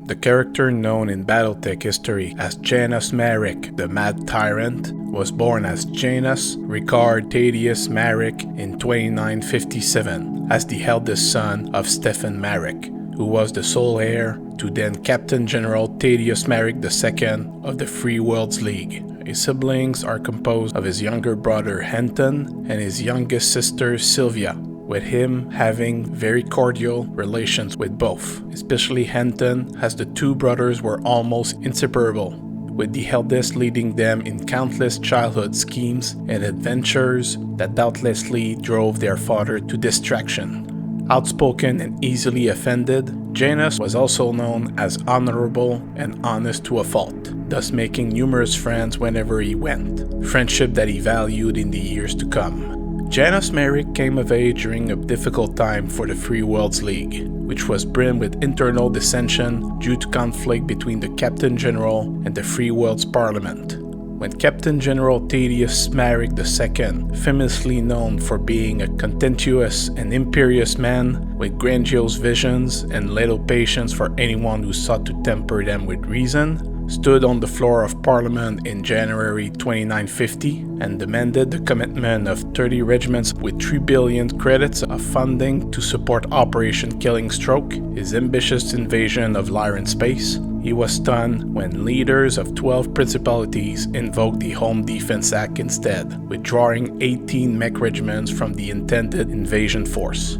The character known in BattleTech history as Janos Marik, the Mad Tyrant, was born as Janos Ricard Thaddeus Marik in 2957 as the eldest son of Stephen Marik, who was the sole heir to then Captain General Thaddeus Marik II of the Free Worlds League. His siblings are composed of his younger brother Henton and his youngest sister Sylvia, with him having very cordial relations with both, especially Henton, as the two brothers were almost inseparable, with the eldest leading them in countless childhood schemes and adventures that doubtlessly drove their father to distraction. Outspoken and easily offended, Janos was also known as honorable and honest to a fault, thus making numerous friends whenever he went, friendship that he valued in the years to come. Janos Marik came of age during a difficult time for the Free Worlds League, which was brimmed with internal dissension due to conflict between the Captain General and the Free Worlds Parliament. When Captain General Thaddeus Marik II, famously known for being a contentious and imperious man with grandiose visions and little patience for anyone who sought to temper them with reason, stood on the floor of Parliament in January 2950 and demanded the commitment of 30 regiments with 3 billion credits of funding to support Operation Killing Stroke, his ambitious invasion of Lyran space, he was stunned when leaders of 12 principalities invoked the Home Defense Act instead, withdrawing 18 mech regiments from the intended invasion force.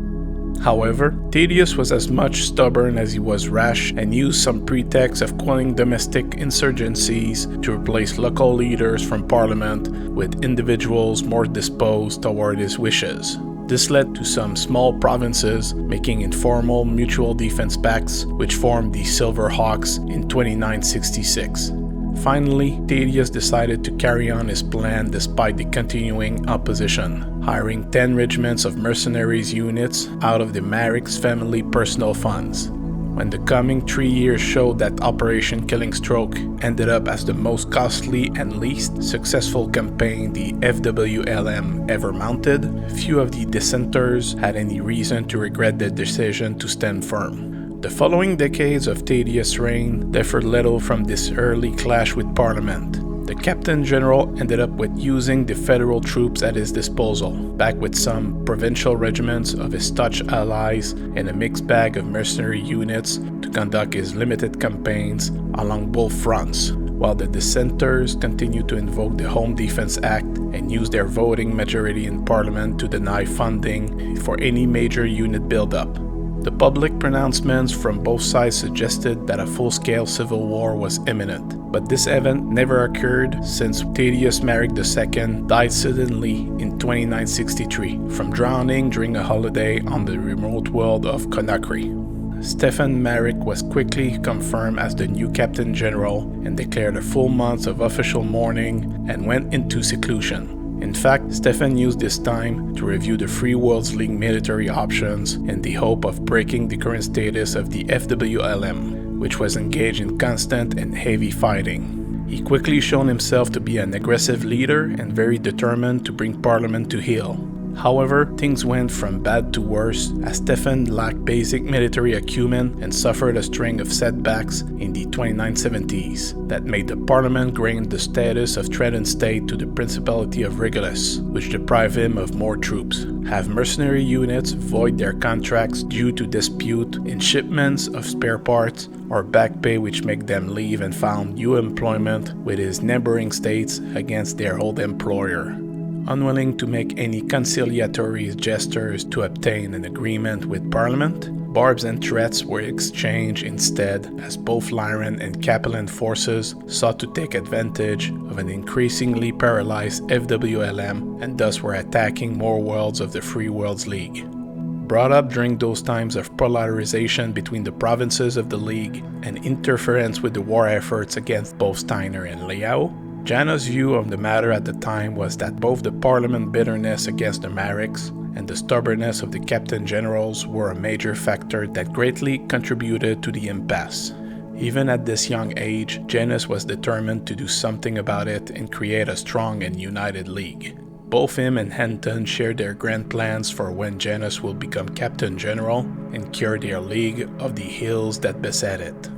However, Thaddeus was as much stubborn as he was rash and used some pretext of quelling domestic insurgencies to replace local leaders from Parliament with individuals more disposed toward his wishes. This led to some small provinces making informal mutual defense pacts, which formed the Silver Hawks in 2966. Finally, Thaddeus decided to carry on his plan despite the continuing opposition, hiring 10 regiments of mercenaries units out of the Marik's family personal funds. When the coming 3 years showed that Operation Killing Stroke ended up as the most costly and least successful campaign the FWLM ever mounted, few of the dissenters had any reason to regret their decision to stand firm. The following decades of Thaddeus' reign differed little from this early clash with Parliament. The Captain General ended up with using the federal troops at his disposal, backed with some provincial regiments of his Dutch allies and a mixed bag of mercenary units to conduct his limited campaigns along both fronts, while the dissenters continued to invoke the Home Defense Act and use their voting majority in Parliament to deny funding for any major unit buildup. The public pronouncements from both sides suggested that a full-scale civil war was imminent, but this event never occurred since Thaddeus Marik II died suddenly in 2963 from drowning during a holiday on the remote world of Conakry. Stephen Marik was quickly confirmed as the new Captain General and declared a full month of official mourning and went into seclusion. In fact, Stephen used this time to review the Free Worlds League military options in the hope of breaking the current status of the FWLM, which was engaged in constant and heavy fighting. He quickly shown himself to be an aggressive leader and very determined to bring Parliament to heel. However, things went from bad to worse as Stephen lacked basic military acumen and suffered a string of setbacks in the 2970s that made the Parliament grant the status of threatened state to the Principality of Regulus, which deprived him of more troops, have mercenary units void their contracts due to dispute in shipments of spare parts or back pay, which make them leave and found new employment with his neighboring states against their old employer. Unwilling to make any conciliatory gestures to obtain an agreement with Parliament, barbs and threats were exchanged instead as both Lyran and Capellan forces sought to take advantage of an increasingly paralyzed FWLM and thus were attacking more worlds of the Free Worlds League. Brought up during those times of polarization between the provinces of the League and interference with the war efforts against both Steiner and Liao, Janos' view of the matter at the time was that both the Parliament bitterness against the Mariks and the stubbornness of the Captain Generals were a major factor that greatly contributed to the impasse. Even at this young age, Janos was determined to do something about it and create a strong and united league. Both him and Henton shared their grand plans for when Janos will become Captain General and cure their league of the ills that beset it.